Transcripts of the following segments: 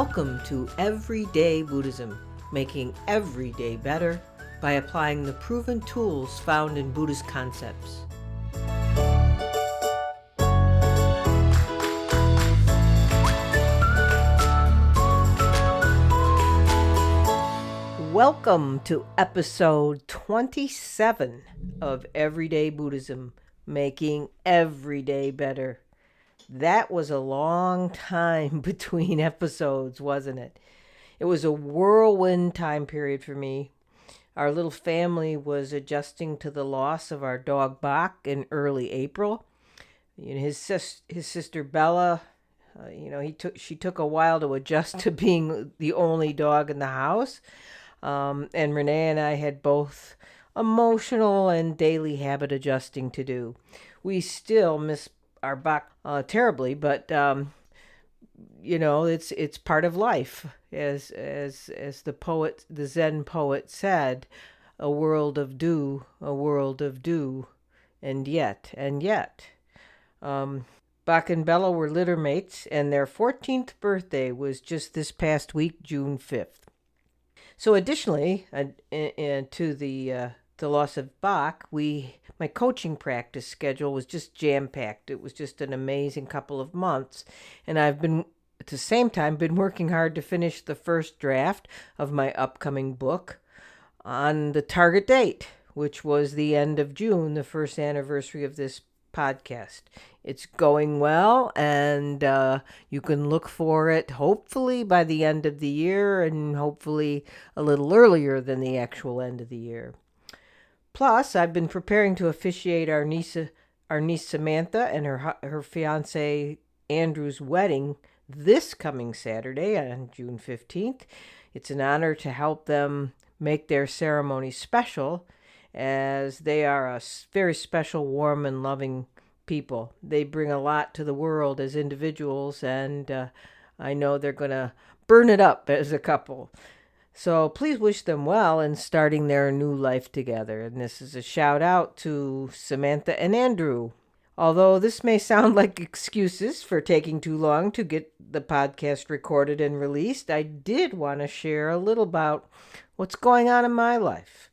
Welcome to Everyday Buddhism, making every day better by applying the proven tools found in Buddhist concepts. Welcome to episode 27 of Everyday Buddhism, making every day better. That was a long time between episodes, wasn't it? It was a whirlwind time period for me. Our little family was adjusting to the loss of our dog Bach in early April. His sister Bella, she took a while to adjust to being the only dog in the house. And Renee and I had both emotional and daily habit adjusting to do. We still miss our Bach terribly, but it's part of life, as the Zen poet said, a world of do, and yet. Bach and Bella were litter mates, and their 14th birthday was just this past week, June 5th. So additionally, to the loss of Bach, my coaching practice schedule was just jam-packed. It was just an amazing couple of months. And I've been, at the same time, working hard to finish the first draft of my upcoming book on the target date, which was the end of June, the first anniversary of this podcast. It's going well, and you can look for it hopefully by the end of the year, and hopefully a little earlier than the actual end of the year. Plus, I've been preparing to officiate our niece Samantha and her fiance Andrew's wedding this coming Saturday on June 15th. It's an honor to help them make their ceremony special, as they are a very special, warm, and loving people. They bring a lot to the world as individuals, and I know they're going to burn it up as a couple. So please wish them well in starting their new life together. And this is a shout out to Samantha and Andrew. Although this may sound like excuses for taking too long to get the podcast recorded and released, I did want to share a little about what's going on in my life.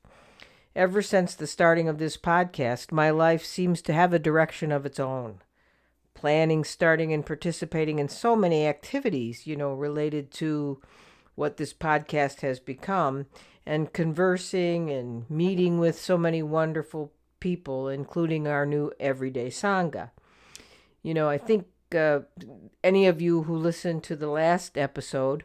Ever since the starting of this podcast, my life seems to have a direction of its own. Planning, starting, and participating in so many activities, related to what this podcast has become, and conversing and meeting with so many wonderful people, including our new Everyday Sangha. I think any of you who listened to the last episode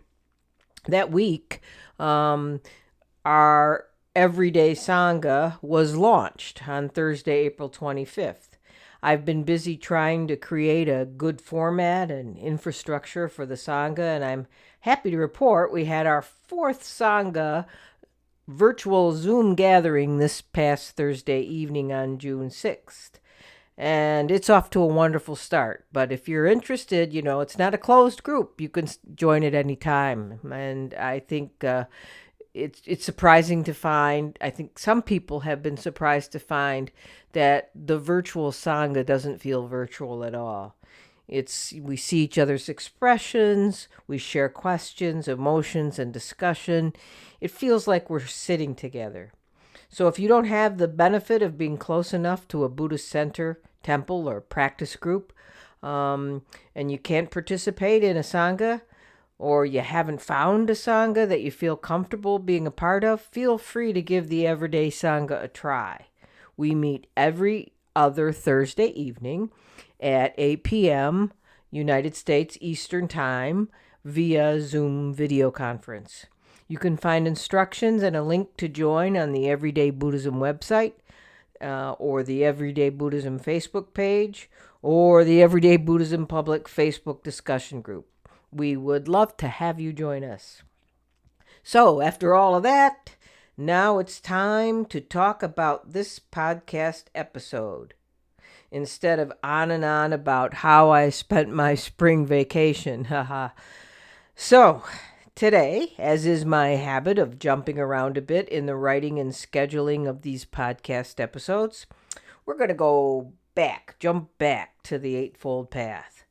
that week, our Everyday Sangha was launched on Thursday, April 25th. I've been busy trying to create a good format and infrastructure for the Sangha, and I'm happy to report we had our 4th Sangha virtual Zoom gathering this past Thursday evening on June 6th. And it's off to a wonderful start. But if you're interested, it's not a closed group. You can join at any time. And I think it's surprising to find, I think some people have been surprised to find that the virtual Sangha doesn't feel virtual at all. We see each other's expressions, we share questions, emotions, and discussion. It feels like we're sitting together. So if you don't have the benefit of being close enough to a Buddhist center, temple, or practice group, and you can't participate in a Sangha, or you haven't found a Sangha that you feel comfortable being a part of, feel free to give the Everyday Sangha a try. We meet every other Thursday evening at 8 p.m. United States Eastern Time via Zoom video conference. You can find instructions and a link to join on the Everyday Buddhism website, or the Everyday Buddhism Facebook page, or the Everyday Buddhism public Facebook discussion group. We would love to have you join us. So, after all of that, now it's time to talk about this podcast episode. Instead of on and on about how I spent my spring vacation. So, today, as is my habit of jumping around a bit in the writing and scheduling of these podcast episodes, we're going to jump back to the Eightfold Path.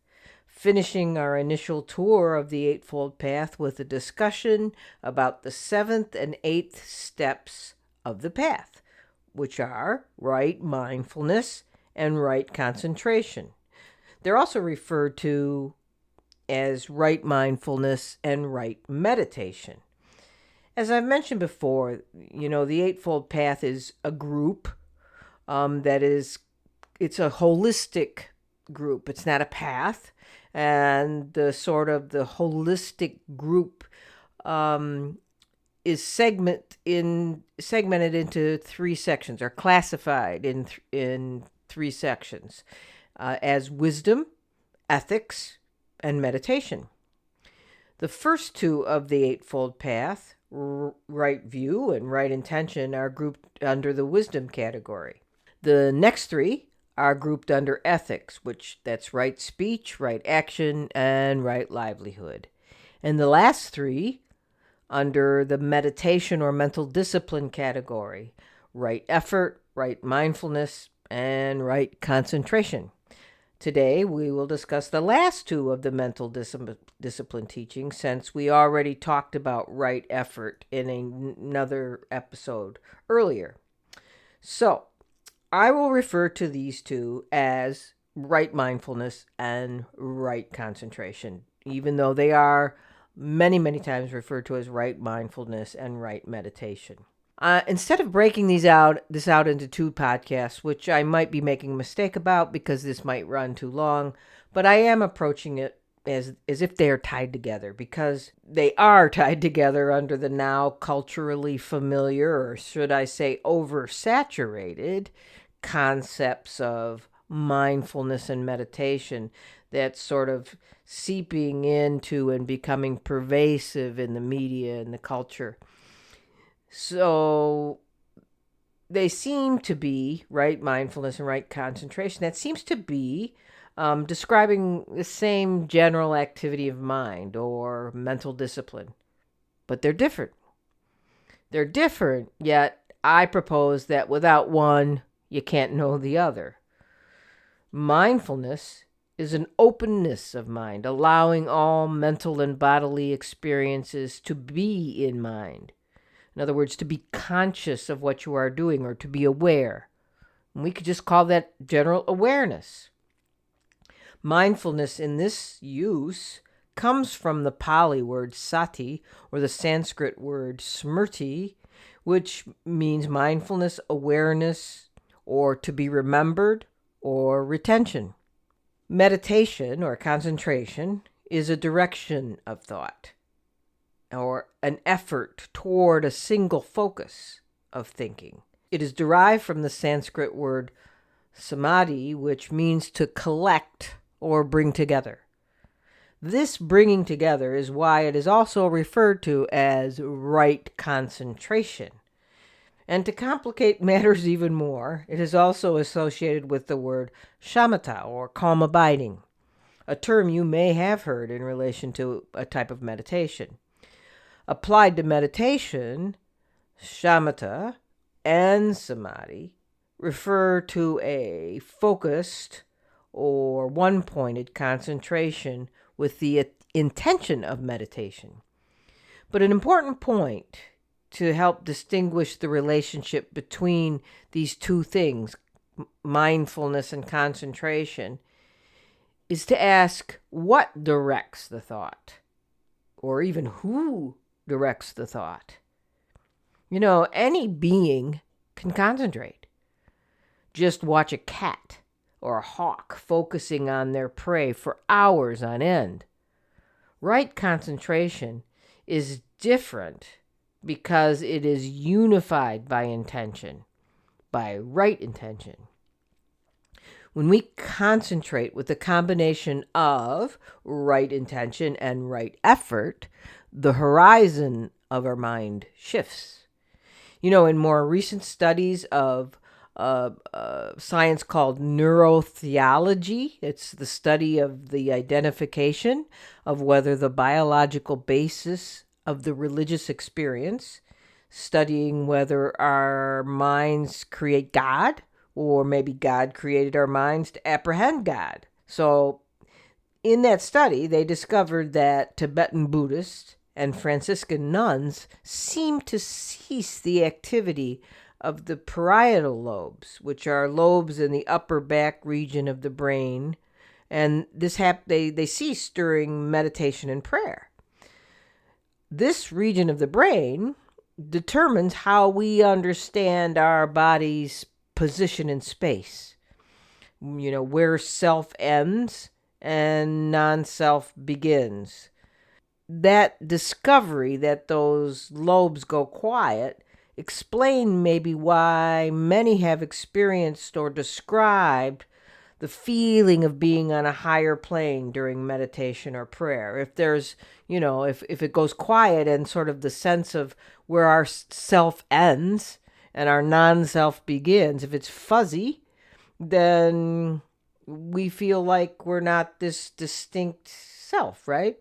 finishing our initial tour of the Eightfold Path with a discussion about the 7th and 8th steps of the path, which are right mindfulness and right concentration. They're also referred to as right mindfulness and right meditation. As I've mentioned before, the Eightfold Path is a group it's a holistic group. It's not a path. And the holistic group is segmented into 3 sections, or classified in 3 sections, as wisdom, ethics, and meditation. The first 2 of the Eightfold Path, right view and right intention, are grouped under the wisdom category. The next 3 are grouped under ethics, that's right speech, right action, and right livelihood. And the last 3 under the meditation or mental discipline category, right effort, right mindfulness, and right concentration. Today, we will discuss the last 2 of the mental discipline teachings, since we already talked about right effort in another episode earlier. So, I will refer to these 2 as right mindfulness and right concentration, even though they are many, many times referred to as right mindfulness and right meditation. Instead of breaking this out into 2 podcasts, which I might be making a mistake about because this might run too long, but I am approaching it as if they are tied together, because they are tied together under the now culturally familiar, or should I say oversaturated, concepts of mindfulness and meditation that's sort of seeping into and becoming pervasive in the media and the culture. So they seem to be, right mindfulness and right concentration, that seems to be describing the same general activity of mind or mental discipline. But they're different. They're different, yet I propose that without one, you can't know the other. Mindfulness is an openness of mind, allowing all mental and bodily experiences to be in mind. In other words, to be conscious of what you are doing, or to be aware. And we could just call that general awareness. Mindfulness in this use comes from the Pali word sati, or the Sanskrit word smrti, which means mindfulness, awareness, or to be remembered, or retention. Meditation, or concentration, is a direction of thought, or an effort toward a single focus of thinking. It is derived from the Sanskrit word samadhi, which means to collect or bring together. This bringing together is why it is also referred to as right concentration. And to complicate matters even more, it is also associated with the word shamatha, or calm abiding, a term you may have heard in relation to a type of meditation. Applied to meditation, shamatha and samadhi refer to a focused or one-pointed concentration with the intention of meditation. But an important point to help distinguish the relationship between these 2 things, mindfulness and concentration, is to ask what directs the thought, or even who directs the thought. Any being can concentrate. Just watch a cat or a hawk focusing on their prey for hours on end. Right concentration is different because it is unified by intention, by right intention. When we concentrate with the combination of right intention and right effort, the horizon of our mind shifts. In more recent studies of science called neurotheology, it's the study of the identification of whether the biological basis of the religious experience, studying whether our minds create God, or maybe God created our minds to apprehend God. So In that study, they discovered that Tibetan Buddhists and Franciscan nuns seem to cease the activity of the parietal lobes, which are lobes in the upper back region of the brain, and they cease during meditation and prayer. This region of the brain determines how we understand our body's position in space. Where self ends and non-self begins. That discovery that those lobes go quiet explain maybe why many have experienced or described the feeling of being on a higher plane during meditation or prayer. If there's, if it goes quiet and sort of the sense of where our self ends and our non-self begins, if it's fuzzy, then we feel like we're not this distinct self, right?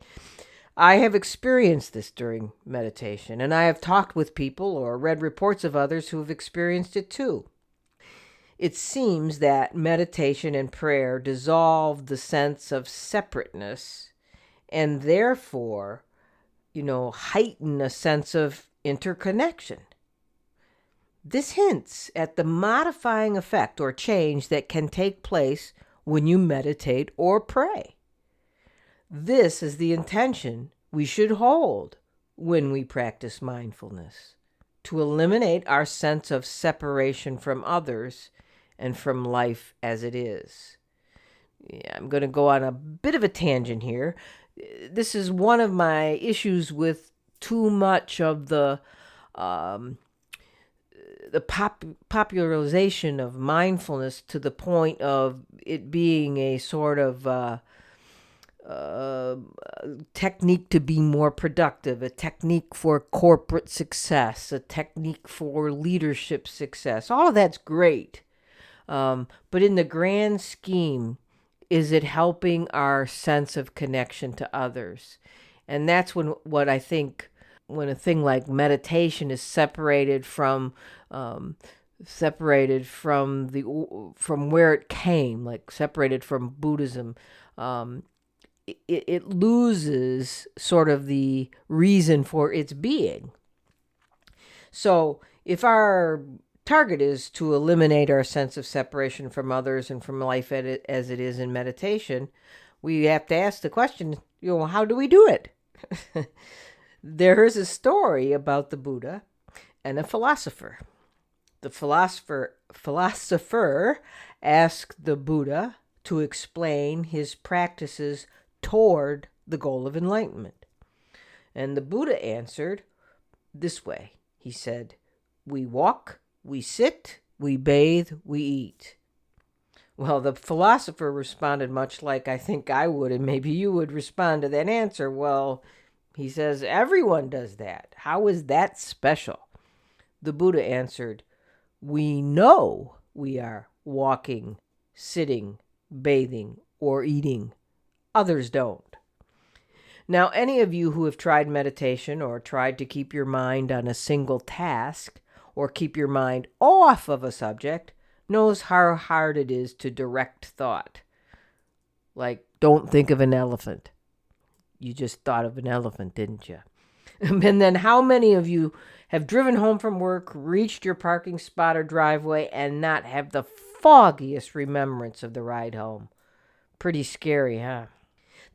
I have experienced this during meditation, and I have talked with people or read reports of others who have experienced it too. It seems that meditation and prayer dissolve the sense of separateness and therefore, heighten a sense of interconnection. This hints at the modifying effect or change that can take place when you meditate or pray. This is the intention we should hold when we practice mindfulness, to eliminate our sense of separation from others and from life as it is. Yeah, I'm going to go on a bit of a tangent here. This is one of my issues with too much of the popularization of mindfulness to the point of it being a sort of technique to be more productive, a technique for corporate success, a technique for leadership success. All of that's great. But in the grand scheme, is it helping our sense of connection to others? And that's when a thing like meditation is separated from where it came, like separated from Buddhism, it loses sort of the reason for its being. So if our target is to eliminate our sense of separation from others and from life as it is in meditation, we have to ask the question, how do we do it? There is a story about the Buddha and a philosopher. The philosopher asked the Buddha to explain his practices toward the goal of enlightenment. And the Buddha answered this way. He said, "We walk, we sit, we bathe, we eat." Well, the philosopher responded much like I think I would, and maybe you would respond to that answer. Well, he says, everyone does that. How is that special? The Buddha answered, "We know we are walking, sitting, bathing, or eating. Others don't." Now, any of you who have tried meditation or tried to keep your mind on a single task or keep your mind off of a subject knows how hard it is to direct thought. Like, don't think of an elephant. You just thought of an elephant, didn't you? And then how many of you have driven home from work, reached your parking spot or driveway, and not have the foggiest remembrance of the ride home? Pretty scary, huh?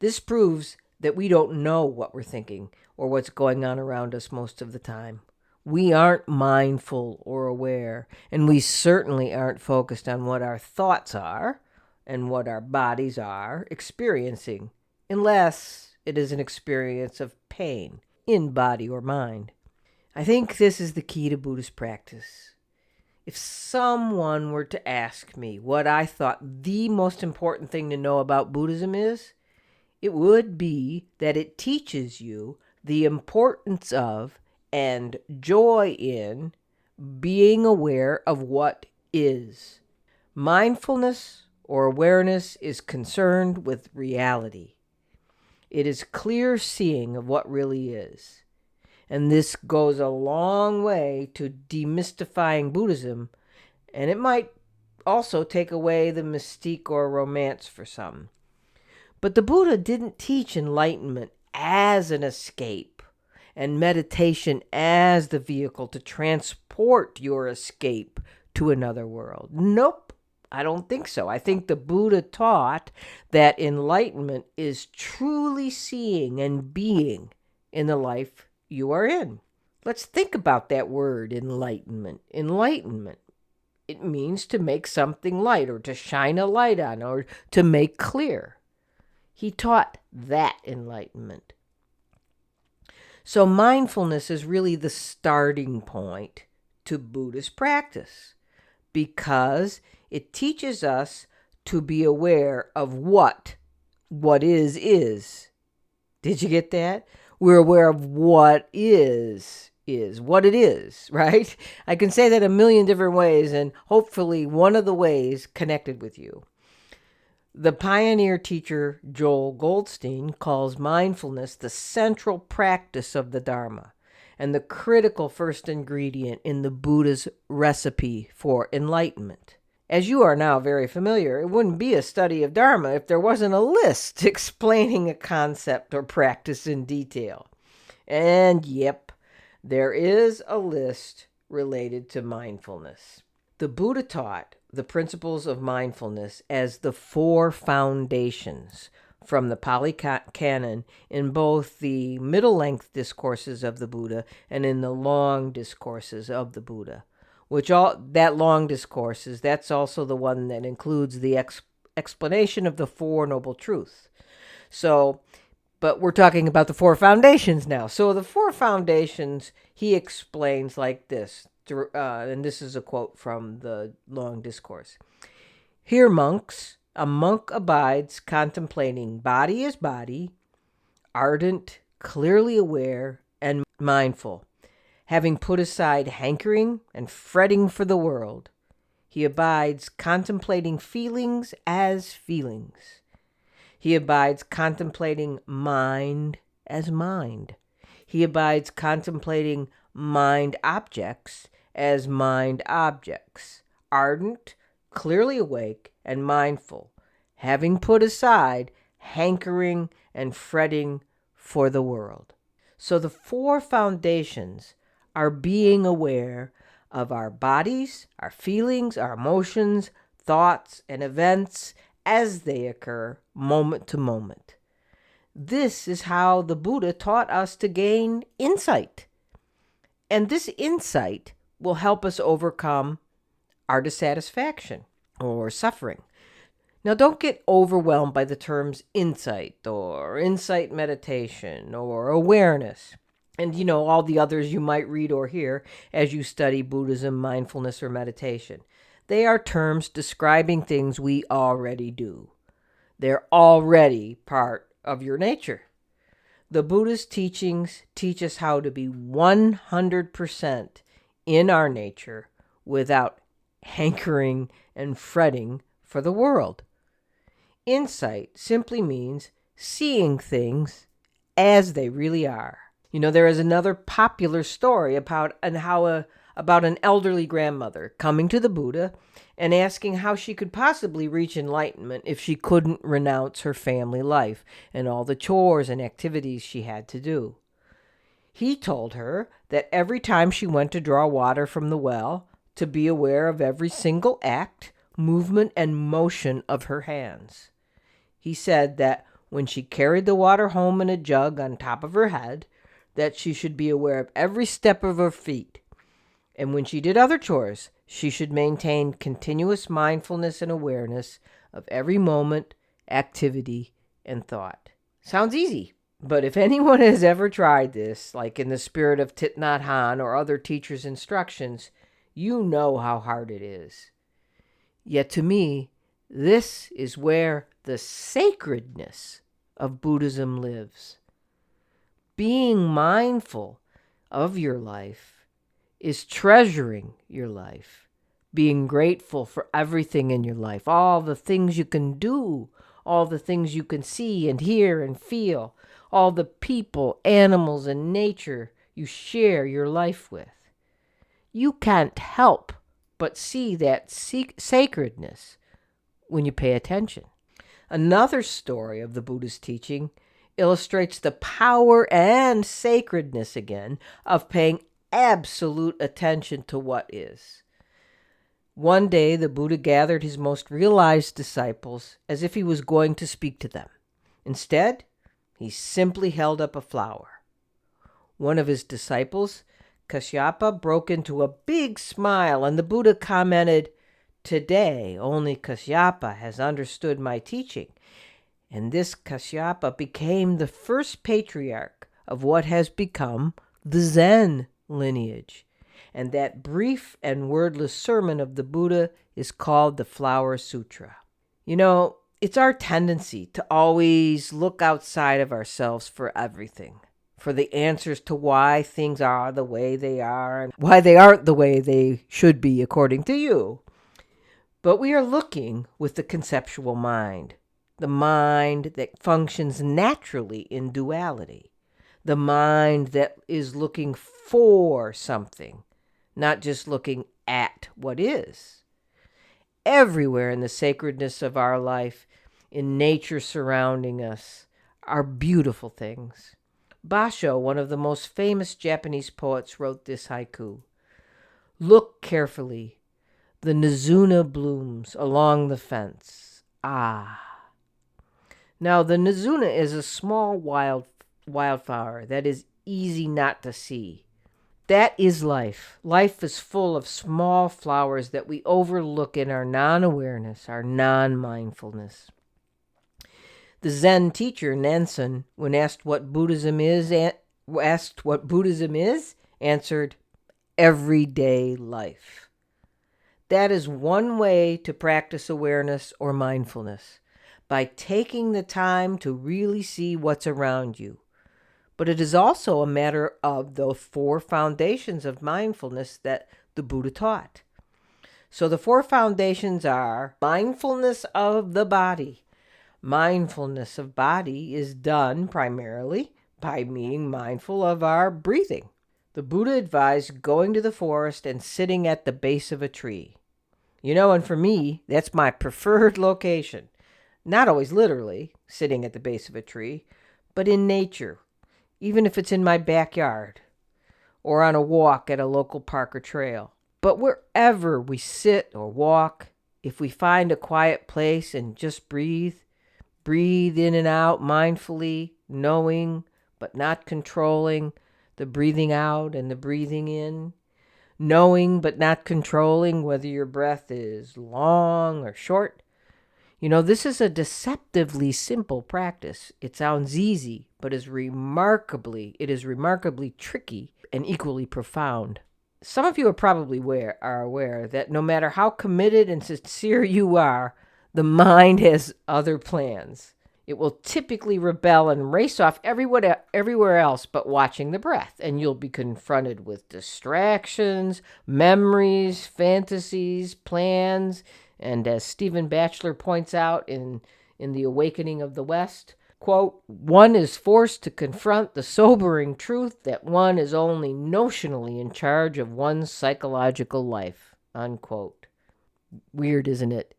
This proves that we don't know what we're thinking or what's going on around us most of the time. We aren't mindful or aware, and we certainly aren't focused on what our thoughts are and what our bodies are experiencing, unless it is an experience of pain in body or mind. I think this is the key to Buddhist practice. If someone were to ask me what I thought the most important thing to know about Buddhism is, it would be that it teaches you the importance of and joy in being aware of what is. Mindfulness or awareness is concerned with reality. It is clear seeing of what really is. And this goes a long way to demystifying Buddhism, and it might also take away the mystique or romance for some. But the Buddha didn't teach enlightenment as an escape and meditation as the vehicle to transport your escape to another world. Nope, I don't think so. I think the Buddha taught that enlightenment is truly seeing and being in the life you are in. Let's think about that word, enlightenment. Enlightenment. It means to make something light, or to shine a light on, or to make clear. He taught that enlightenment. So mindfulness is really the starting point to Buddhist practice, because it teaches us to be aware of what is. Did you get that? We're aware of what is what it is, right? I can say that a million different ways, and hopefully one of the ways connected with you. The pioneer teacher Joel Goldstein calls mindfulness the central practice of the Dharma and the critical first ingredient in the Buddha's recipe for enlightenment. As you are now very familiar, it wouldn't be a study of Dharma if there wasn't a list explaining a concept or practice in detail. And yep, there is a list related to mindfulness. The Buddha taught the principles of mindfulness as the four foundations from the Pali Canon in both the middle-length discourses of the Buddha and in the long discourses of the Buddha. That long discourses, that's also the one that includes the explanation of the Four Noble Truths. But we're talking about the four foundations now. So the four foundations he explains like this, and this is a quote from the long discourse. Here, monks, a monk abides contemplating body as body, ardent, clearly aware, and mindful. Having put aside hankering and fretting for the world, he abides contemplating feelings as feelings. He abides contemplating mind as mind. He abides contemplating mind objects as mind objects, ardent, clearly awake, and mindful, having put aside hankering and fretting for the world. So the four foundations are being aware of our bodies, our feelings, our emotions, thoughts, and events as they occur moment to moment. This is how the Buddha taught us to gain insight. And this insight will help us overcome our dissatisfaction or suffering. Now, don't get overwhelmed by the terms insight or insight meditation or awareness, and all the others you might read or hear as you study Buddhism, mindfulness, or meditation. They are terms describing things we already do. They're already part of your nature. The Buddha's teachings teach us how to be 100% in our nature without hankering and fretting for the world. Insight simply means seeing things as they really are. There is another popular story about an elderly grandmother coming to the Buddha and asking how she could possibly reach enlightenment if she couldn't renounce her family life and all the chores and activities she had to do. He told her that every time she went to draw water from the well, to be aware of every single act, movement, and motion of her hands. He said that when she carried the water home in a jug on top of her head, that she should be aware of every step of her feet. And when she did other chores, she should maintain continuous mindfulness and awareness of every moment, activity, and thought. Sounds easy, but if anyone has ever tried this, like in the spirit of Thich Nhat Hanh or other teachers' instructions, you know how hard it is. Yet to me, this is where the sacredness of Buddhism lives. Being mindful of your life is treasuring your life, being grateful for everything in your life, all the things you can do, all the things you can see and hear and feel, all the people, animals, and nature you share your life with. You can't help but see that sacredness when you pay attention. Another story of the Buddha's teaching illustrates the power and sacredness again of paying absolute attention to what is. One day, the Buddha gathered his most realized disciples as if he was going to speak to them. Instead, he simply held up a flower. One of his disciples, Kashyapa, broke into a big smile, and the Buddha commented, "Today, only Kashyapa has understood my teaching." And this Kashyapa became the first patriarch of what has become the Zen lineage. And that brief and wordless sermon of the Buddha is called the Flower Sutra. You know, it's our tendency to always look outside of ourselves for everything, for the answers to why things are the way they are and why they aren't the way they should be according to you. But we are looking with the conceptual mind, the mind that functions naturally in duality, the mind that is looking for something, not just looking at what is. Everywhere in the sacredness of our life, in nature surrounding us, are beautiful things. Basho, one of the most famous Japanese poets, wrote this haiku: "Look carefully, the Nizuna blooms along the fence. Ah." Now, the Nizuna is a small wildflower that is easy not to see. That is life. Life is full of small flowers that we overlook in our non-awareness, our non-mindfulness. The Zen teacher, Nansen, when asked what Buddhism is, answered, "Everyday life." That is one way to practice awareness or mindfulness, by taking the time to really see what's around you. But it is also a matter of the 4 foundations of mindfulness that the Buddha taught. So the 4 foundations are mindfulness of the body. Mindfulness of body is done primarily by being mindful of our breathing. The Buddha advised going to the forest and sitting at the base of a tree. And for me, that's my preferred location. Not always literally sitting at the base of a tree, but in nature, even if it's in my backyard or on a walk at a local park or trail. But wherever we sit or walk, if we find a quiet place and just breathe in and out mindfully, knowing but not controlling the breathing out and the breathing in, knowing but not controlling whether your breath is long or short. This is a deceptively simple practice. It sounds easy, but it is remarkably tricky and equally profound. Some of you are probably aware that no matter how committed and sincere you are, the mind has other plans. It will typically rebel and race off everywhere else but watching the breath, and you'll be confronted with distractions, memories, fantasies, plans. And as Stephen Batchelor points out in The Awakening of the West, quote, "One is forced to confront the sobering truth that one is only notionally in charge of one's psychological life," unquote. Weird, isn't it?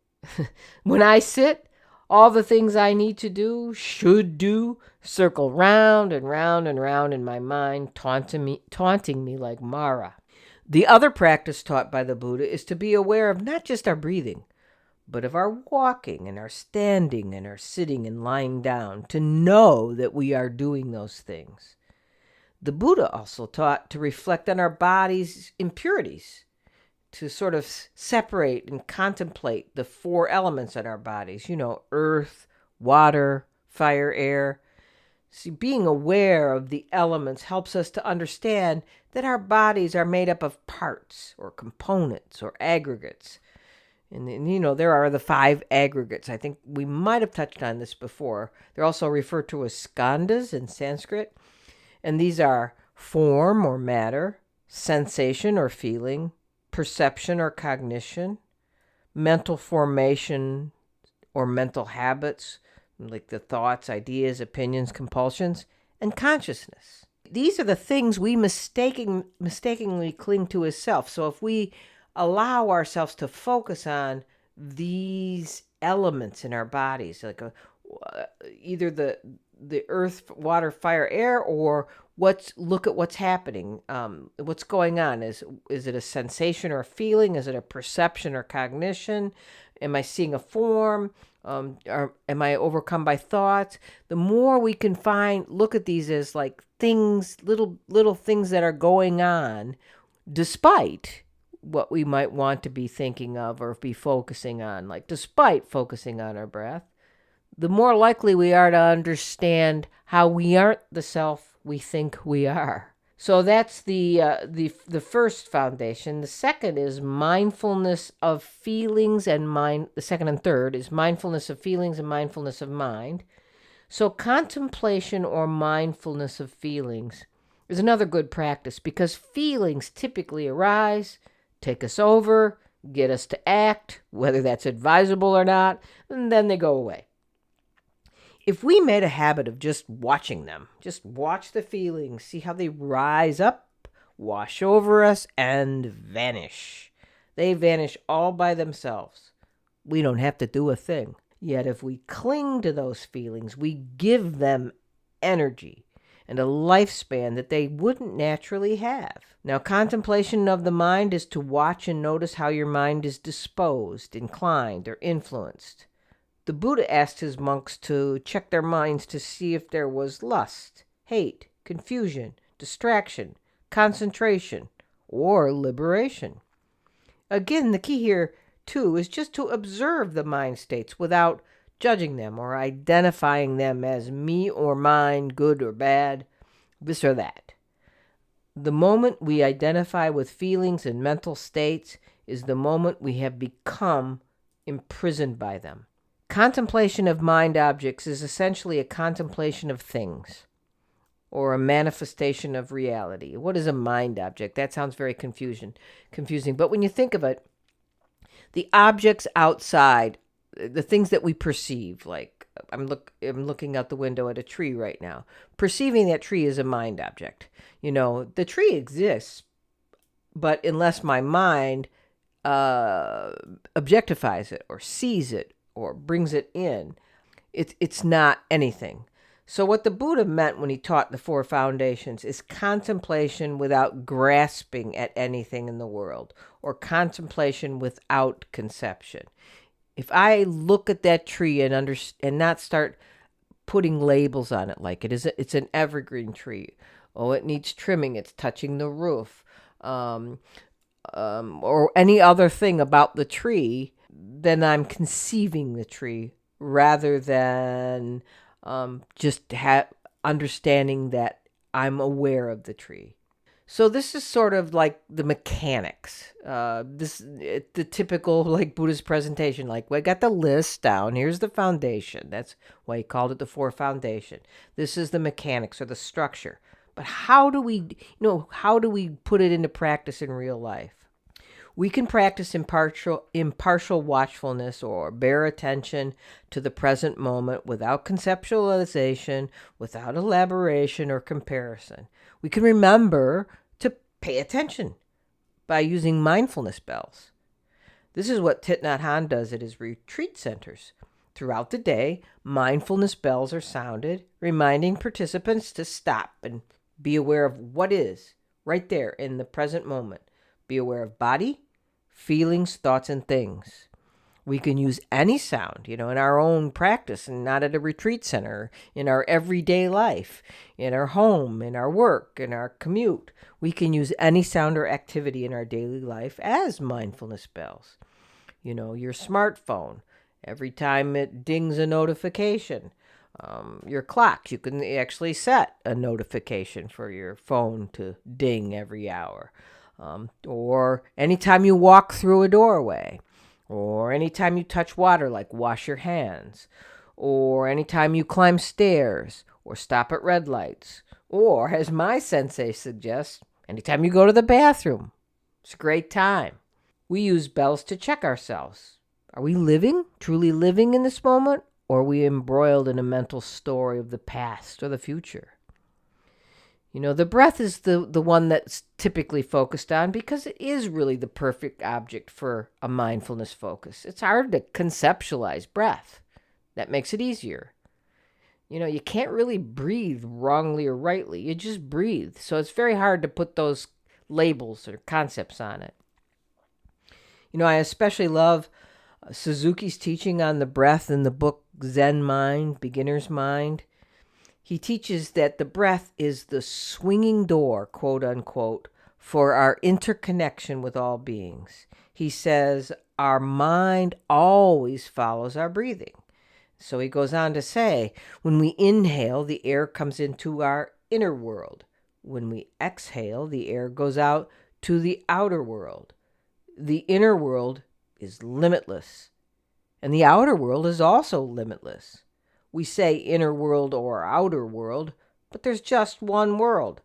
When I sit, all the things I need to do, should do, circle round and round and round in my mind, taunting me like Mara. The other practice taught by the Buddha is to be aware of not just our breathing, but of our walking and our standing and our sitting and lying down, to know that we are doing those things. The Buddha also taught to reflect on our body's impurities, to sort of separate and contemplate the 4 elements in our bodies, earth, water, fire, air. See, being aware of the elements helps us to understand that our bodies are made up of parts or components or aggregates. And there are the 5 aggregates. I think we might have touched on this before. They're also referred to as skandhas in Sanskrit. And these are form or matter, sensation or feeling, perception or cognition, mental formation or mental habits, like the thoughts, ideas, opinions, compulsions, and consciousness. These are the things we mistakenly cling to as self. So if we allow ourselves to focus on these elements in our bodies, like either the earth, water, fire, air, or look at what's happening, what's going on. Is it a sensation or a feeling? Is it a perception or cognition? Am I seeing a form? Or am I overcome by thoughts? The more we can look at these as like things, little things that are going on, despite what we might want to be thinking of or be focusing on, like despite focusing on our breath, the more likely we are to understand how we aren't the self we think we are. So that's the first foundation. The second is mindfulness of feelings and mind. The second and third is mindfulness of feelings and mindfulness of mind. So contemplation or mindfulness of feelings is another good practice, because feelings typically arise, take us over, get us to act, whether that's advisable or not, and then they go away. If we made a habit of just watching them, just watch the feelings, see how they rise up, wash over us, and vanish. They vanish all by themselves. We don't have to do a thing. Yet if we cling to those feelings, we give them energy and a lifespan that they wouldn't naturally have. Now, contemplation of the mind is to watch and notice how your mind is disposed, inclined, or influenced. The Buddha asked his monks to check their minds to see if there was lust, hate, confusion, distraction, concentration, or liberation. Again, the key here, too, is just to observe the mind states without judging them or identifying them as me or mine, good or bad, this or that. The moment we identify with feelings and mental states is the moment we have become imprisoned by them. Contemplation of mind objects is essentially a contemplation of things, or a manifestation of reality. What is a mind object? That sounds very confusing. But when you think of it, the objects outside, the things that we perceive, like I'm looking out the window at a tree right now. Perceiving that tree is a mind object. The tree exists, but unless my mind objectifies it or sees it or brings it in, it's not anything. So what the Buddha meant when he taught the four foundations is contemplation without grasping at anything in the world, or contemplation without conception. If I look at that tree and not start putting labels on it, like it's an evergreen tree. Oh, it needs trimming. It's touching the roof, or any other thing about the tree, then I'm conceiving the tree rather than just understanding that I'm aware of the tree. So this is sort of like the mechanics. The typical like Buddhist presentation. Like, we got the list down. Here's the foundation. That's why he called it the four foundation. This is the mechanics or the structure. But how do we put it into practice in real life? We can practice impartial watchfulness or bare attention to the present moment without conceptualization, without elaboration or comparison. We can remember to pay attention by using mindfulness bells. This is what Thich Nhat Hanh does at his retreat centers. Throughout the day, mindfulness bells are sounded, reminding participants to stop and be aware of what is right there in the present moment. Be aware of body, feelings, thoughts, and things. We can use any sound, in our own practice and not at a retreat center, in our everyday life, in our home, in our work, in our commute. We can use any sound or activity in our daily life as mindfulness bells. Your smartphone, every time it dings a notification. Your clock, you can actually set a notification for your phone to ding every hour. Or anytime you walk through a doorway, or anytime you touch water, like wash your hands, or anytime you climb stairs, or stop at red lights, or, as my sensei suggests, anytime you go to the bathroom. It's a great time. We use bells to check ourselves. Are we truly living in this moment, or are we embroiled in a mental story of the past or the future? The breath is the one that's typically focused on because it is really the perfect object for a mindfulness focus. It's hard to conceptualize breath. That makes it easier. You can't really breathe wrongly or rightly. You just breathe. So it's very hard to put those labels or concepts on it. I especially love Suzuki's teaching on the breath in the book Zen Mind, Beginner's Mind. He teaches that the breath is the swinging door, quote unquote, for our interconnection with all beings. He says our mind always follows our breathing. So he goes on to say, when we inhale, the air comes into our inner world. When we exhale, the air goes out to the outer world. The inner world is limitless, and the outer world is also limitless. We say inner world or outer world, but there's just one world.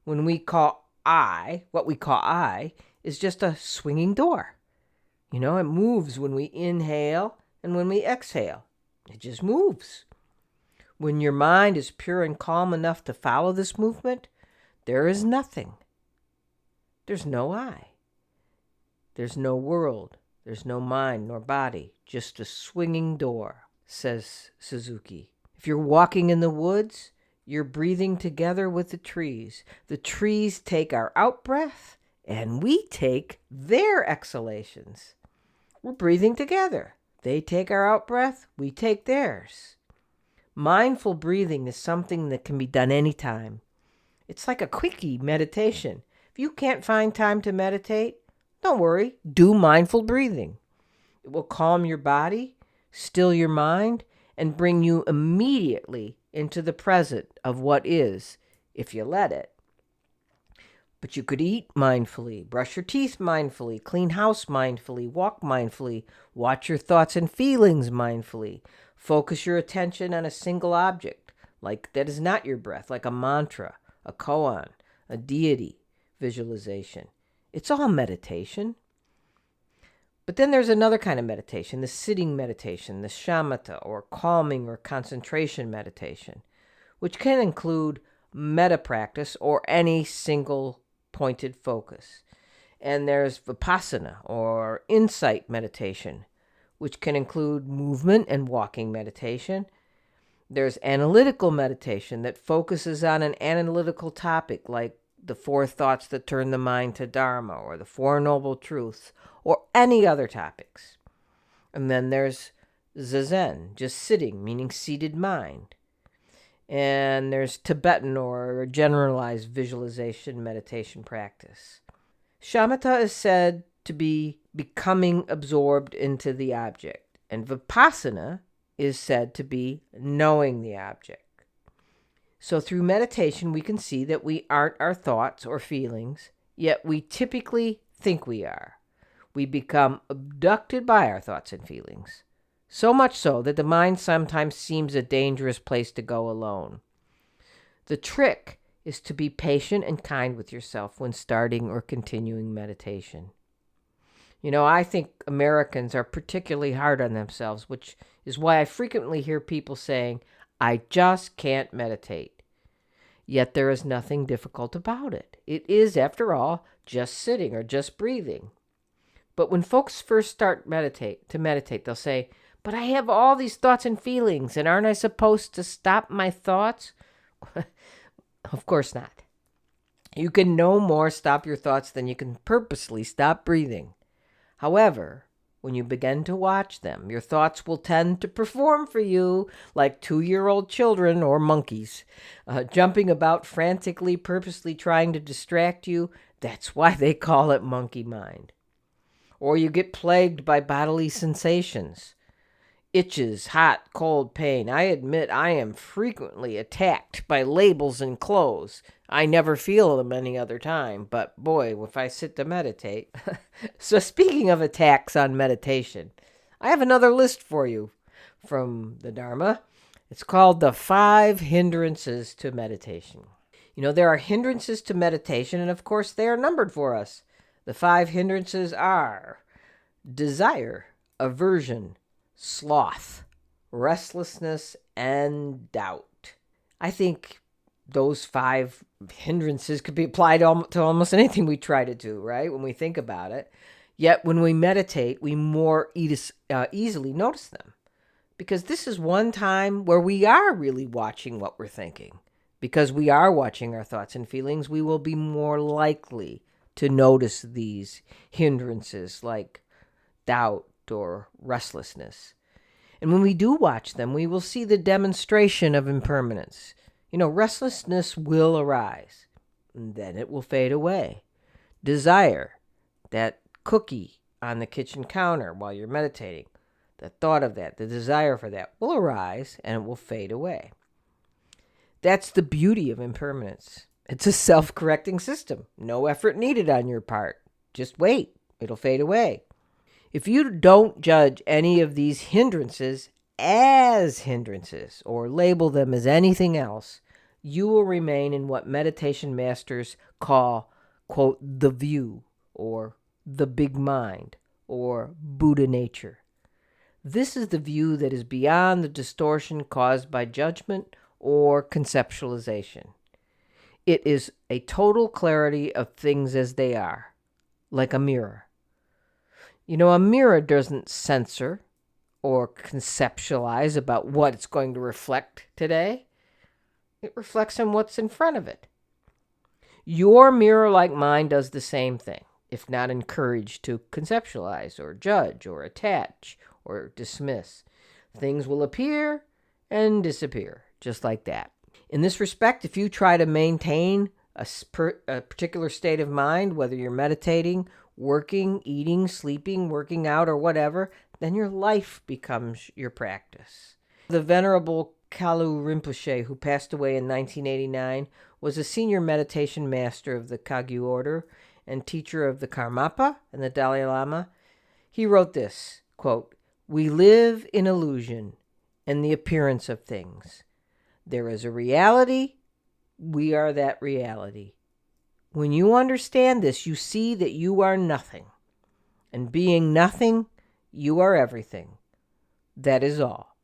When we call I, what we call I, is just a swinging door. It moves when we inhale and when we exhale. It just moves. When your mind is pure and calm enough to follow this movement, there is nothing. There's no I. There's no world. There's no mind nor body. Just a swinging door, says Suzuki. If you're walking in the woods, you're breathing together with the trees. The trees take our out-breath, and we take their exhalations. We're breathing together. They take our out-breath, we take theirs. Mindful breathing is something that can be done anytime. It's like a quickie meditation. If you can't find time to meditate, don't worry, do mindful breathing. It will calm your body, still your mind, and bring you immediately into the present of what is, if you let it. But you could eat mindfully, brush your teeth mindfully, clean house mindfully, walk mindfully, watch your thoughts and feelings mindfully. Focus your attention on a single object, like that is not your breath, like a mantra, a koan, a deity visualization. It's all meditation. But then there's another kind of meditation, the sitting meditation, the shamatha, or calming or concentration meditation, which can include metta practice or any single pointed focus. And there's vipassana, or insight meditation, which can include movement and walking meditation. There's analytical meditation that focuses on an analytical topic, like the 4 thoughts that turn the mind to Dharma, or the 4 Noble Truths, or any other topics. And then there's zazen, just sitting, meaning seated mind. And there's Tibetan or generalized visualization meditation practice. Shamatha is said to be becoming absorbed into the object, and Vipassana is said to be knowing the object. So through meditation, we can see that we aren't our thoughts or feelings, yet we typically think we are. We become abducted by our thoughts and feelings. So much so that the mind sometimes seems a dangerous place to go alone. The trick is to be patient and kind with yourself when starting or continuing meditation. I think Americans are particularly hard on themselves, which is why I frequently hear people saying, I just can't meditate. Yet there is nothing difficult about it. It is, after all, just sitting or just breathing. But when folks first start to meditate, they'll say, but I have all these thoughts and feelings, and aren't I supposed to stop my thoughts? Of course not. You can no more stop your thoughts than you can purposely stop breathing. However, when you begin to watch them, your thoughts will tend to perform for you like 2-year-old children or monkeys, jumping about frantically, purposely trying to distract you. That's why they call it monkey mind. Or you get plagued by bodily sensations. Itches, hot, cold, pain. I admit I am frequently attacked by labels and clothes. I never feel them any other time, but boy, if I sit to meditate. So speaking of attacks on meditation, I have another list for you from the Dharma. It's called the 5 hindrances to meditation. There are hindrances to meditation, and of course they are numbered for us. The 5 hindrances are desire, aversion, sloth, restlessness, and doubt. I think those 5 hindrances could be applied to almost anything we try to do, right? When we think about it. Yet when we meditate, we more easily notice them. Because this is one time where we are really watching what we're thinking. Because we are watching our thoughts and feelings, we will be more likely to notice these hindrances like doubt or restlessness. And when we do watch them, we will see the demonstration of impermanence. Restlessness will arise, and then it will fade away. Desire, that cookie on the kitchen counter while you're meditating, the thought of that, the desire for that will arise and it will fade away. That's the beauty of impermanence. It's a self-correcting system. No effort needed on your part. Just wait. It'll fade away. If you don't judge any of these hindrances as hindrances or label them as anything else, you will remain in what meditation masters call, quote, the view, or the big mind, or Buddha nature. This is the view that is beyond the distortion caused by judgment or conceptualization. It is a total clarity of things as they are, like a mirror. A mirror doesn't censor or conceptualize about what it's going to reflect today. It reflects on what's in front of it. Your mirror, like mine, does the same thing, if not encouraged to conceptualize or judge or attach or dismiss. Things will appear and disappear, just like that. In this respect, if you try to maintain a particular state of mind, whether you're meditating, working, eating, sleeping, working out, or whatever, then your life becomes your practice. The Venerable Kalu Rinpoche, who passed away in 1989, was a senior meditation master of the Kagyu order and teacher of the Karmapa and the Dalai Lama. He wrote this, quote, "We live in illusion and the appearance of things. There is a reality. We are that reality. When you understand this, you see that you are nothing. And being nothing, you are everything. That is all.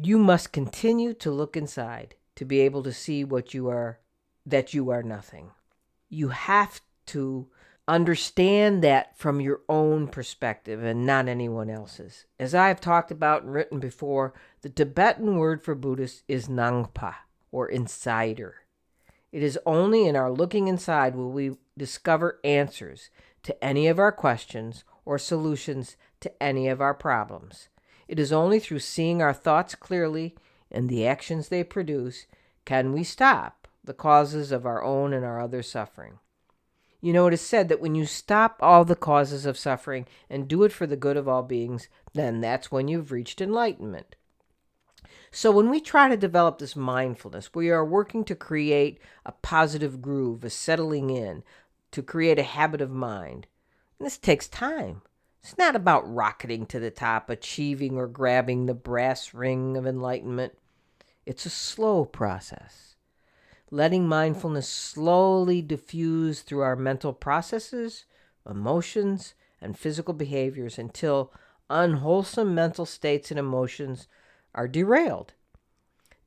You must continue to look inside to be able to see that you are nothing. You have to understand that from your own perspective and not anyone else's. As I have talked about and written before, the Tibetan word for Buddhist is Nangpa, or insider. It is only in our looking inside will we discover answers to any of our questions or solutions to any of our problems. It is only through seeing our thoughts clearly and the actions they produce can we stop the causes of our own and our other suffering. It is said that when you stop all the causes of suffering and do it for the good of all beings, then that's when you've reached enlightenment. So when we try to develop this mindfulness, we are working to create a positive groove, a settling in, to create a habit of mind. And this takes time. It's not about rocketing to the top, achieving or grabbing the brass ring of enlightenment. It's a slow process. Letting mindfulness slowly diffuse through our mental processes, emotions, and physical behaviors until unwholesome mental states and emotions are derailed.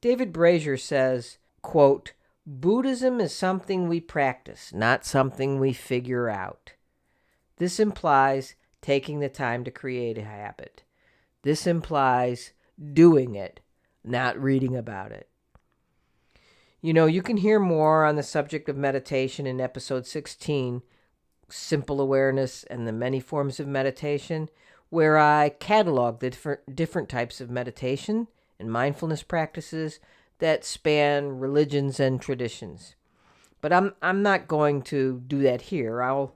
David Brazier says, quote, "Buddhism is something we practice, not something we figure out. This implies taking the time to create a habit. This implies doing it, not reading about it." You can hear more on the subject of meditation in episode 16, Simple Awareness and the Many Forms of Meditation, where I catalog the different types of meditation and mindfulness practices that span religions and traditions. But I'm not going to do that here. I'll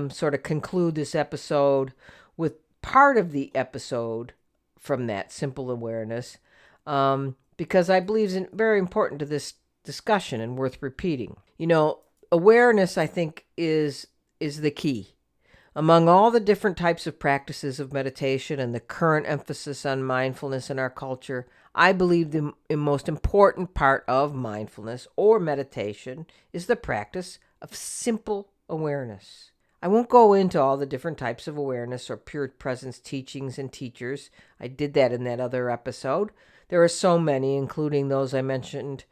sort of conclude this episode with part of the episode from that Simple Awareness, because I believe it's very important to this discussion and worth repeating. Awareness, I think, is the key. Among all the different types of practices of meditation and the current emphasis on mindfulness in our culture, I believe the most important part of mindfulness or meditation is the practice of simple awareness. I won't go into all the different types of awareness or pure presence teachings and teachers. I did that in that other episode. There are so many, including those I mentioned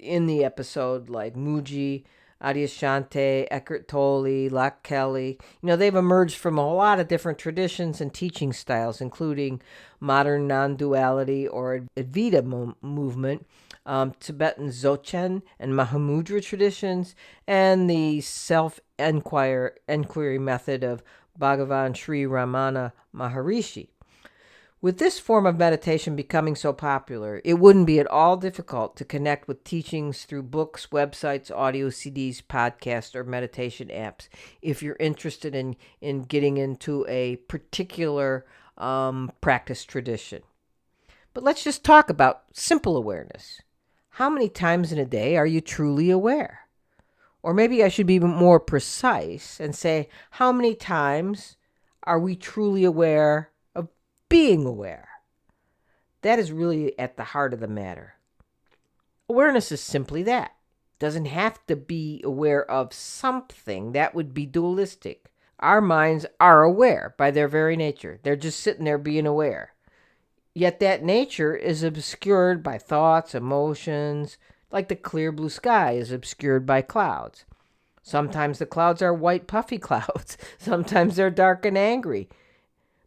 in the episode, like Muji, Adyashanti, Eckhart Tolle, Locke Kelly. They've emerged from a lot of different traditions and teaching styles, including modern non-duality or Advaita movement, Tibetan Dzogchen and Mahamudra traditions, and the self-inquiry method of Bhagavan Sri Ramana Maharishi. With this form of meditation becoming so popular, it wouldn't be at all difficult to connect with teachings through books, websites, audio CDs, podcasts, or meditation apps if you're interested in getting into a particular practice tradition. But let's just talk about simple awareness. How many times in a day are you truly aware? Or maybe I should be more precise and say, how many times are we truly aware of being aware? That is really at the heart of the matter. Awareness is simply that. It doesn't have to be aware of something. That would be dualistic. Our minds are aware by their very nature. They're just sitting there being aware. Yet that nature is obscured by thoughts, emotions, like the clear blue sky is obscured by clouds. Sometimes the clouds are white puffy clouds. Sometimes they're dark and angry.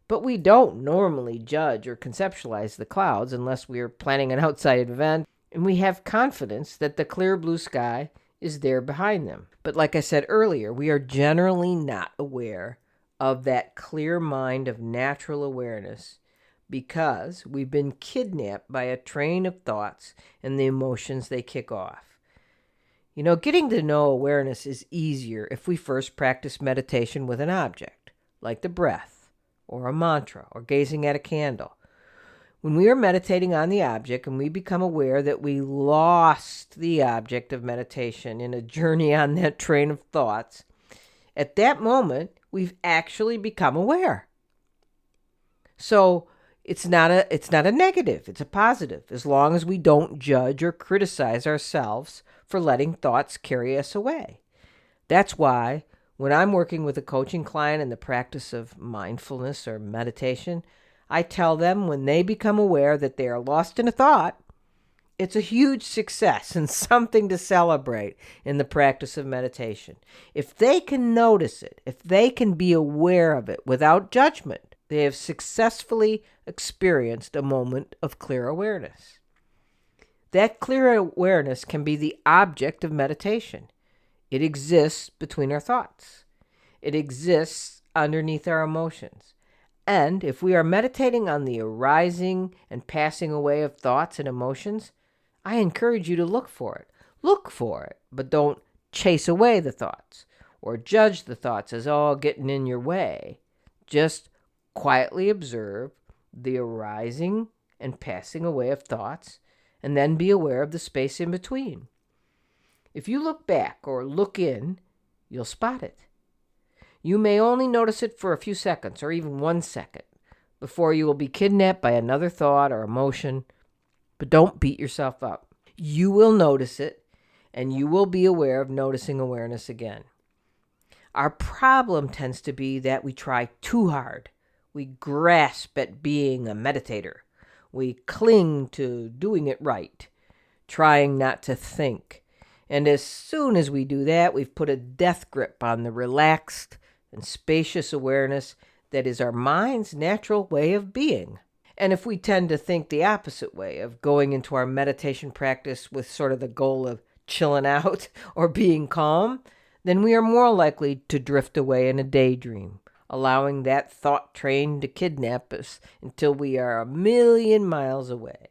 But we don't normally judge or conceptualize the clouds unless we are planning an outside event, and we have confidence that the clear blue sky is there behind them. But like I said earlier, we are generally not aware of that clear mind of natural awareness because we've been kidnapped by a train of thoughts and the emotions they kick off. Getting to know awareness is easier if we first practice meditation with an object, like the breath, or a mantra, or gazing at a candle. When we are meditating on the object and we become aware that we lost the object of meditation in a journey on that train of thoughts, at that moment, we've actually become aware. So, it's not a negative, it's a positive, as long as we don't judge or criticize ourselves for letting thoughts carry us away. That's why when I'm working with a coaching client in the practice of mindfulness or meditation, I tell them when they become aware that they are lost in a thought, it's a huge success and something to celebrate in the practice of meditation. If they can notice it, if they can be aware of it without judgment, they have successfully experienced a moment of clear awareness. That clear awareness can be the object of meditation. It exists between our thoughts. It exists underneath our emotions. And if we are meditating on the arising and passing away of thoughts and emotions, I encourage you to look for it. Look for it, but don't chase away the thoughts or judge the thoughts as all getting in your way. Just quietly observe the arising and passing away of thoughts, and then be aware of the space in between. If you look back or look in, you'll spot it. You may only notice it for a few seconds or even 1 second before you will be kidnapped by another thought or emotion, but don't beat yourself up. You will notice it, and you will be aware of noticing awareness again. Our problem tends to be that we try too hard. We grasp at being a meditator. We cling to doing it right, trying not to think. And as soon as we do that, we've put a death grip on the relaxed and spacious awareness that is our mind's natural way of being. And if we tend to think the opposite way, of going into our meditation practice with sort of the goal of chilling out or being calm, then we are more likely to drift away in a daydream, allowing that thought train to kidnap us until we are 1,000,000 miles away.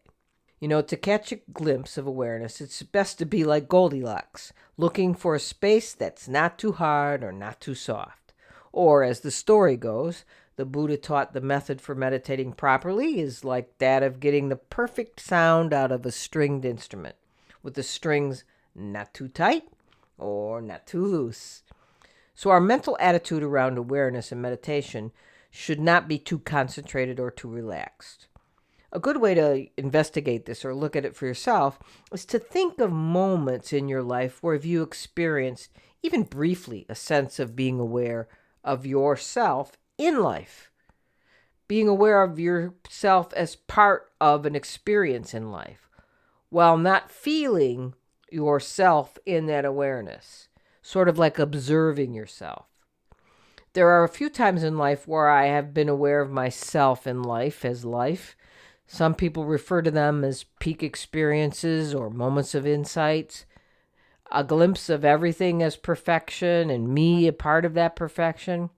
To catch a glimpse of awareness, it's best to be like Goldilocks, looking for a space that's not too hard or not too soft. Or, as the story goes, the Buddha taught the method for meditating properly is like that of getting the perfect sound out of a stringed instrument, with the strings not too tight or not too loose. So our mental attitude around awareness and meditation should not be too concentrated or too relaxed. A good way to investigate this or look at it for yourself is to think of moments in your life where you experienced, even briefly, a sense of being aware of yourself in life. Being aware of yourself as part of an experience in life, while not feeling yourself in that awareness, sort of like observing yourself. There are a few times in life where I have been aware of myself in life as life. Some people refer to them as peak experiences or moments of insights, a glimpse of everything as perfection and me a part of that perfection.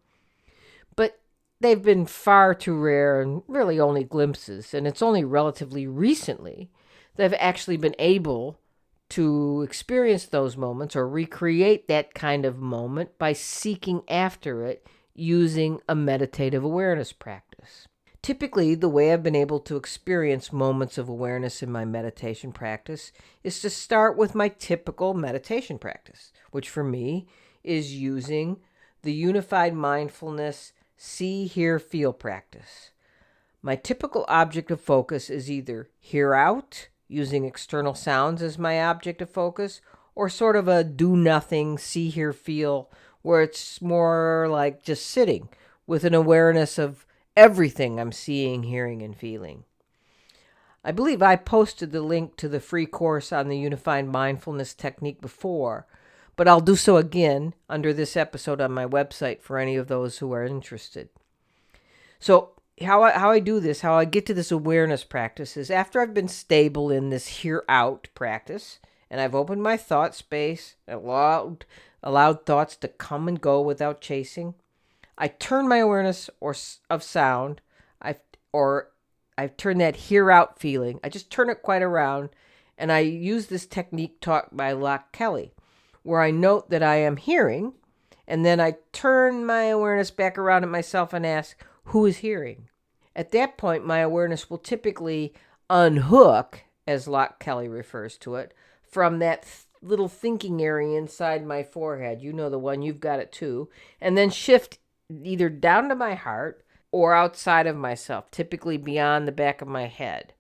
But they've been far too rare and really only glimpses. And it's only relatively recently that I've actually been able to experience those moments or recreate that kind of moment by seeking after it using a meditative awareness practice. Typically, the way I've been able to experience moments of awareness in my meditation practice is to start with my typical meditation practice, which for me is using the unified mindfulness see, hear, feel practice. My typical object of focus is either hear out, using external sounds as my object of focus, or sort of a do nothing, see, hear, feel, where it's more like just sitting with an awareness of everything I'm seeing, hearing, and feeling. I believe I posted the link to the free course on the unified mindfulness technique before, but I'll do so again under this episode on my website for any of those who are interested. So how I do this, how I get to this awareness practice is after I've been stable in this hear out practice, and I've opened my thought space, allowed thoughts to come and go without chasing, I turn my awareness of sound, I've turned that hear out feeling, I just turn it quite around, and I use this technique taught by Locke Kelly, where I note that I am hearing, and then I turn my awareness back around at myself and ask, who is hearing? At that point, my awareness will typically unhook, as Locke Kelly refers to it, from that little thinking area inside my forehead. You know the one, you've got it too. And then shift either down to my heart or outside of myself, typically beyond the back of my head.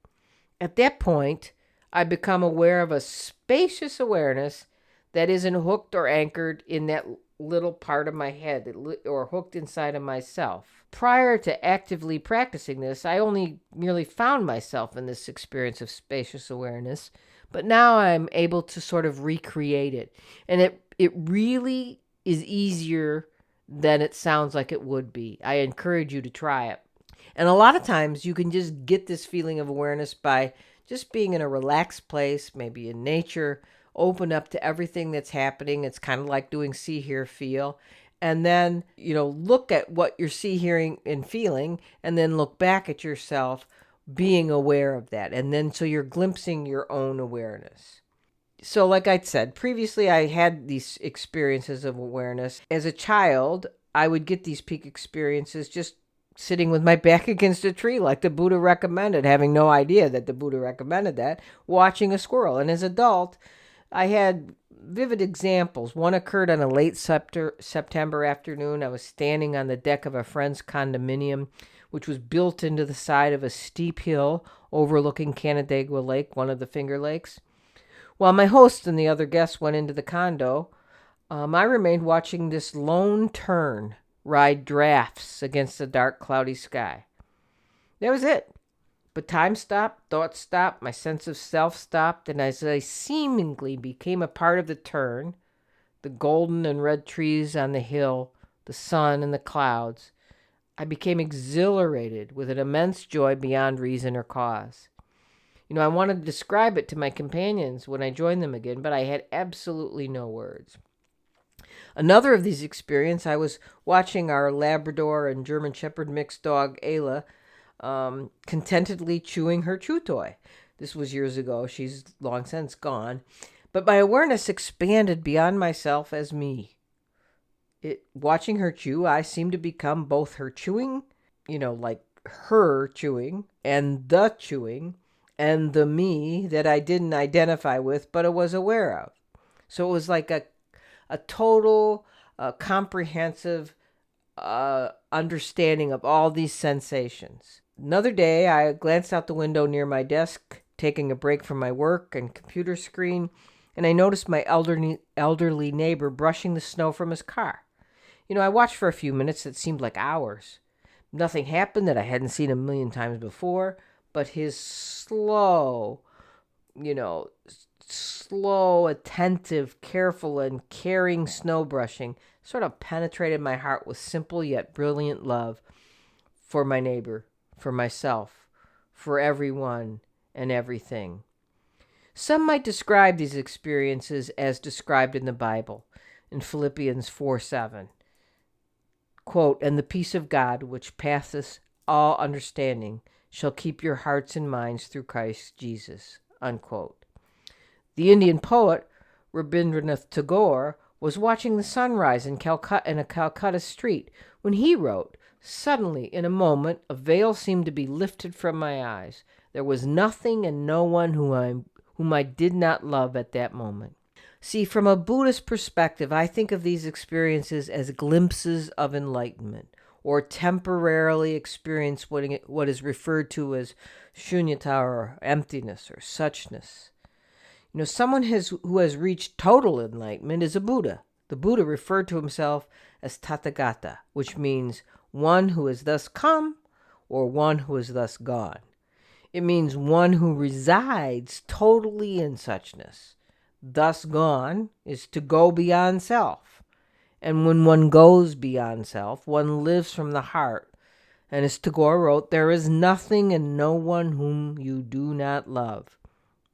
At that point, I become aware of a spacious awareness that isn't hooked or anchored in that little part of my head or hooked inside of myself. Prior to actively practicing this, I only merely found myself in this experience of spacious awareness, but now I'm able to sort of recreate it. And it really is easier than it sounds like it would be. I encourage you to try it. And a lot of times you can just get this feeling of awareness by just being in a relaxed place, maybe in nature, open up to everything that's happening. It's kind of like doing see, hear, feel. And then, look at what you're see, hearing, and feeling, and then look back at yourself being aware of that. And then so you're glimpsing your own awareness. So like I said, previously I had these experiences of awareness. As a child, I would get these peak experiences just sitting with my back against a tree like the Buddha recommended, having no idea that the Buddha recommended that, watching a squirrel. And as an adult, I had vivid examples. One occurred on a late September afternoon. I was standing on the deck of a friend's condominium, which was built into the side of a steep hill overlooking Canandaigua Lake, one of the Finger Lakes. While my host and the other guests went into the condo, I remained watching this lone tern ride drafts against the dark, cloudy sky. That was it. But time stopped, thoughts stopped, my sense of self stopped, and as I seemingly became a part of the tern, the golden and red trees on the hill, the sun and the clouds, I became exhilarated with an immense joy beyond reason or cause. I wanted to describe it to my companions when I joined them again, but I had absolutely no words. Another of these experiences, I was watching our Labrador and German Shepherd mixed dog, Ayla, contentedly chewing her chew toy. This was years ago. She's long since gone. But my awareness expanded beyond myself as me. Watching her chew, I seemed to become both her chewing, like her chewing, and the chewing, and the me that I didn't identify with, but I was aware of. So it was like a total, comprehensive understanding of all these sensations. Another day, I glanced out the window near my desk, taking a break from my work and computer screen, and I noticed my elderly neighbor brushing the snow from his car. I watched for a few minutes that seemed like hours. Nothing happened that I hadn't seen a million times before, but his slow, slow, attentive, careful, and caring snow brushing sort of penetrated my heart with simple yet brilliant love for my neighbor, for myself, for everyone and everything. Some might describe these experiences as described in the Bible, in Philippians 4:7. Quote, "And the peace of God, which passeth all understanding, shall keep your hearts and minds through Christ Jesus." Unquote. The Indian poet Rabindranath Tagore was watching the sunrise in a Calcutta street when he wrote, "Suddenly, in a moment, a veil seemed to be lifted from my eyes. There was nothing and no one whom I did not love at that moment." See, from a Buddhist perspective, I think of these experiences as glimpses of enlightenment, or temporarily experience what is referred to as shunyata, or emptiness, or suchness. Someone who has reached total enlightenment is a Buddha. The Buddha referred to himself as Tathagata, which means one who is thus come, or one who is thus gone. It means one who resides totally in suchness. Thus gone is to go beyond self. And when one goes beyond self, one lives from the heart. And as Tagore wrote, "There is nothing and no one whom you do not love,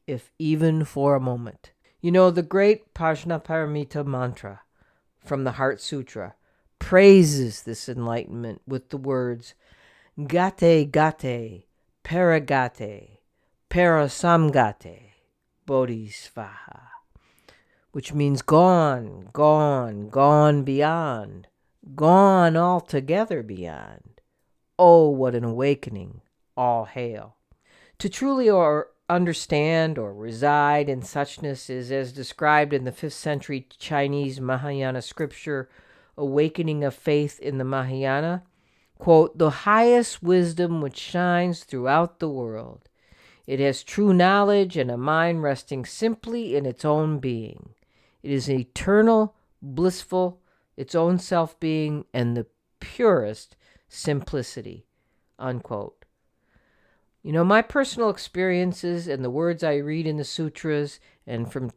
if even for a moment." The great Prajnaparamita mantra from the Heart Sutra praises this enlightenment with the words, "Gate gate, paragate, parasamgate, bodhisvaha," which means gone, gone, gone beyond, gone altogether beyond. Oh, what an awakening! All hail. To truly understand or reside in suchness is as described in the 5th century Chinese Mahayana scripture, Awakening of Faith in the Mahayana, quote, "The highest wisdom which shines throughout the world. It has true knowledge and a mind resting simply in its own being. It is eternal, blissful, its own self-being, and the purest simplicity." Unquote. My personal experiences and the words I read in the sutras and from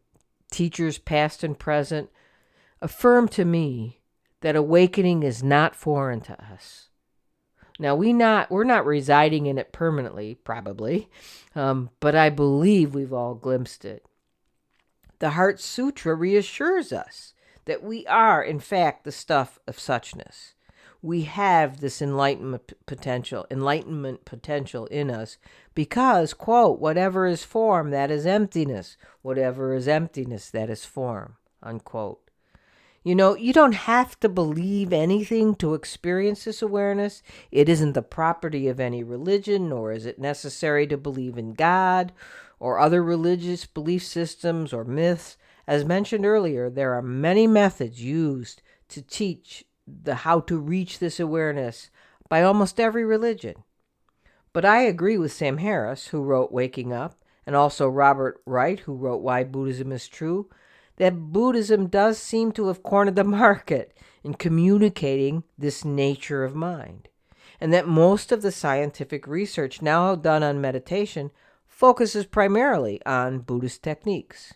teachers past and present affirm to me that awakening is not foreign to us. Now, we're not residing in it permanently, probably, but I believe we've all glimpsed it. The Heart Sutra reassures us that we are, in fact, the stuff of suchness. We have this enlightenment potential in us because, quote, "Whatever is form, that is emptiness. Whatever is emptiness, that is form," unquote. You don't have to believe anything to experience this awareness. It isn't the property of any religion, nor is it necessary to believe in God or other religious belief systems or myths. As mentioned earlier, there are many methods used to teach how to reach this awareness by almost every religion. But I agree with Sam Harris, who wrote Waking Up, and also Robert Wright, who wrote Why Buddhism is True, that Buddhism does seem to have cornered the market in communicating this nature of mind, and that most of the scientific research now done on meditation focuses primarily on Buddhist techniques.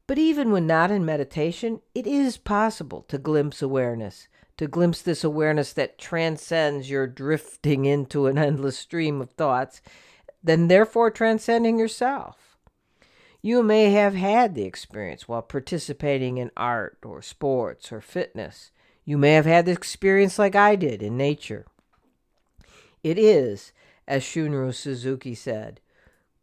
But even when not in meditation, it is possible to glimpse this awareness that transcends your drifting into an endless stream of thoughts, then therefore transcending yourself. You may have had the experience while participating in art or sports or fitness. You may have had the experience like I did in nature. It is, as Shunryu Suzuki said,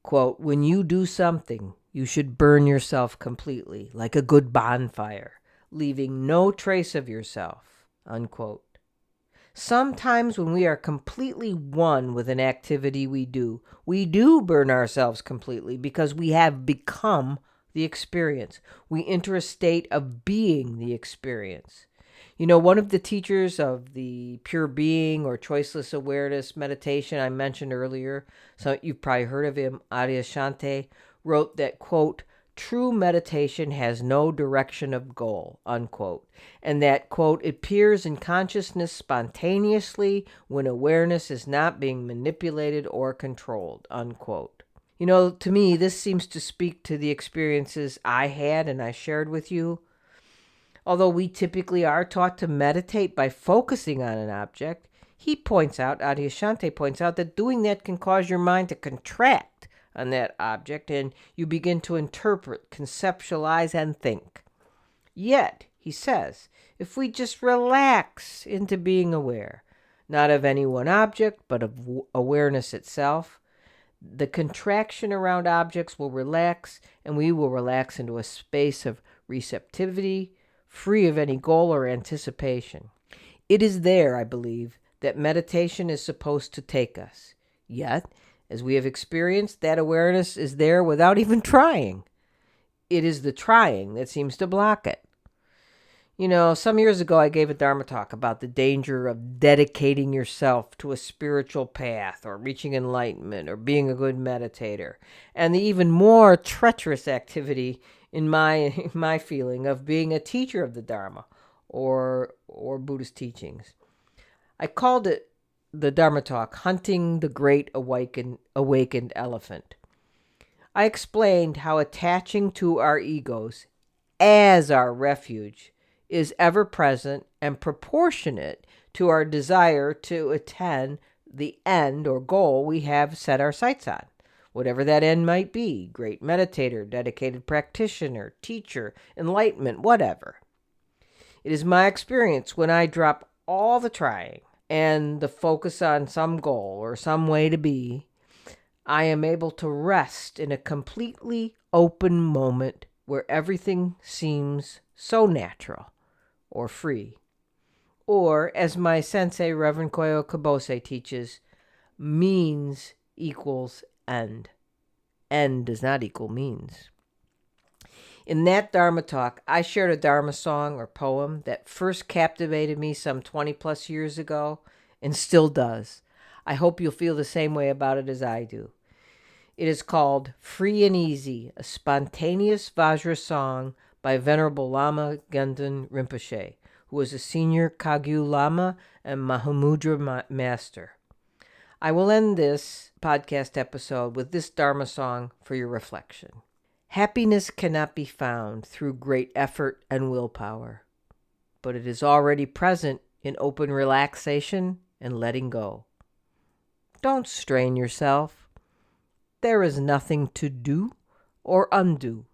quote, "When you do something, you should burn yourself completely, like a good bonfire, leaving no trace of yourself," unquote. Sometimes when we are completely one with an activity we do burn ourselves completely because we have become the experience. We enter a state of being the experience. One of the teachers of the pure being or choiceless awareness meditation I mentioned earlier, so you've probably heard of him, Adyashanti, wrote that, quote, "True meditation has no direction of goal," unquote, and that, quote, "it appears in consciousness spontaneously when awareness is not being manipulated or controlled," unquote. To me, this seems to speak to the experiences I had and I shared with you. Although we typically are taught to meditate by focusing on an object, Adyashanti points out that doing that can cause your mind to contract on that object and you begin to interpret, conceptualize, and think. Yet, he says, if we just relax into being aware, not of any one object, but of awareness itself, the contraction around objects will relax, and we will relax into a space of receptivity, free of any goal or anticipation. It is there, I believe, that meditation is supposed to take us. Yet, as we have experienced, that awareness is there without even trying. It is the trying that seems to block it. Some years ago I gave a Dharma talk about the danger of dedicating yourself to a spiritual path or reaching enlightenment or being a good meditator, and the even more treacherous activity in my feeling of being a teacher of the Dharma or Buddhist teachings. I called it the Dharma talk, Hunting the Great Awakened Elephant. I explained how attaching to our egos as our refuge is ever present and proportionate to our desire to attain the end or goal we have set our sights on, whatever that end might be: great meditator, dedicated practitioner, teacher, enlightenment, whatever. It is my experience when I drop all the trying and the focus on some goal or some way to be, I am able to rest in a completely open moment where everything seems so natural or free. Or, as my sensei, Reverend Koyo Kabose, teaches, means equals end. End does not equal means. In that Dharma talk, I shared a Dharma song or poem that first captivated me some 20 plus years ago and still does. I hope you'll feel the same way about it as I do. It is called Free and Easy, a spontaneous Vajra song by Venerable Lama Gendun Rinpoche, who was a senior Kagyu Lama and Mahamudra master. I will end this podcast episode with this Dharma song for your reflection. Happiness cannot be found through great effort and willpower, but it is already present in open relaxation and letting go. Don't strain yourself. There is nothing to do or undo.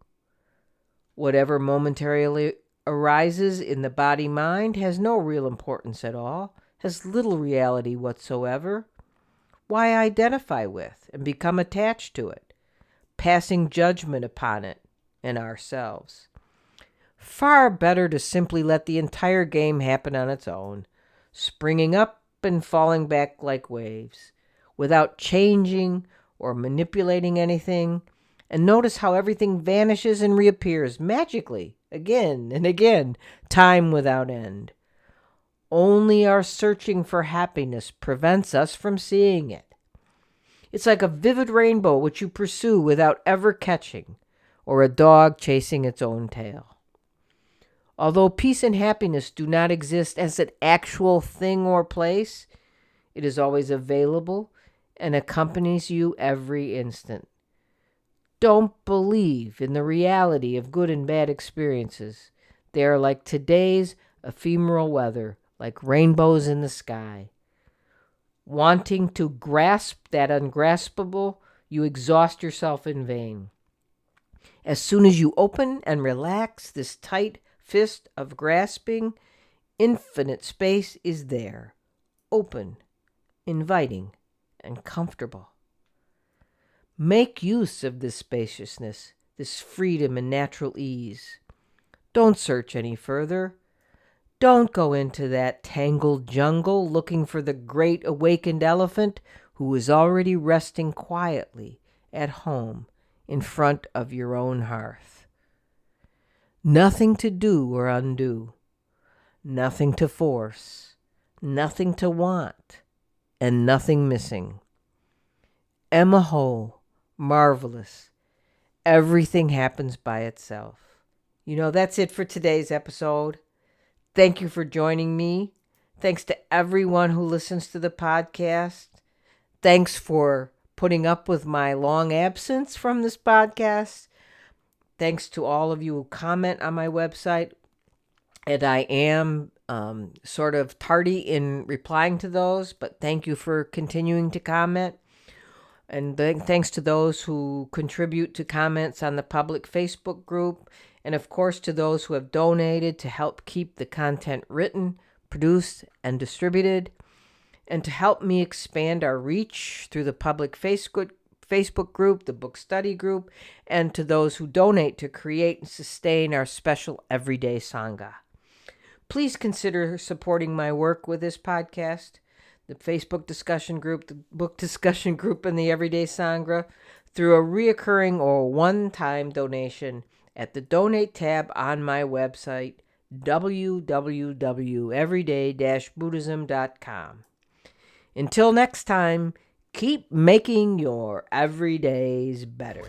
Whatever momentarily arises in the body-mind has no real importance at all, has little reality whatsoever. Why identify with and become attached to it, passing judgment upon it and ourselves? Far better to simply let the entire game happen on its own, springing up and falling back like waves, without changing or manipulating anything, and notice how everything vanishes and reappears magically, again and again, time without end. Only our searching for happiness prevents us from seeing it. It's like a vivid rainbow which you pursue without ever catching, or a dog chasing its own tail. Although peace and happiness do not exist as an actual thing or place, it is always available and accompanies you every instant. Don't believe in the reality of good and bad experiences. They are like today's ephemeral weather, like rainbows in the sky. Wanting to grasp that ungraspable, you exhaust yourself in vain. As soon as you open and relax this tight fist of grasping, infinite space is there, open, inviting, and comfortable. Make use of this spaciousness, this freedom and natural ease. Don't search any further. Don't go into that tangled jungle looking for the great awakened elephant who is already resting quietly at home in front of your own hearth. Nothing to do or undo, nothing to force, nothing to want, and nothing missing. Emma whole, marvelous. Everything happens by itself. That's it for today's episode. Thank you for joining me. Thanks to everyone who listens to the podcast. Thanks for putting up with my long absence from this podcast. Thanks to all of you who comment on my website. And I am sort of tardy in replying to those, but thank you for continuing to comment. And thanks to those who contribute to comments on the public Facebook group. And of course, to those who have donated to help keep the content written, produced, and distributed, and to help me expand our reach through the public Facebook group, the book study group, and to those who donate to create and sustain our special Everyday Sangha. Please consider supporting my work with this podcast, the Facebook discussion group, the book discussion group, and the Everyday Sangha through a reoccurring or one-time donation at the Donate tab on my website, www.everyday-buddhism.com. Until next time, keep making your everydays better.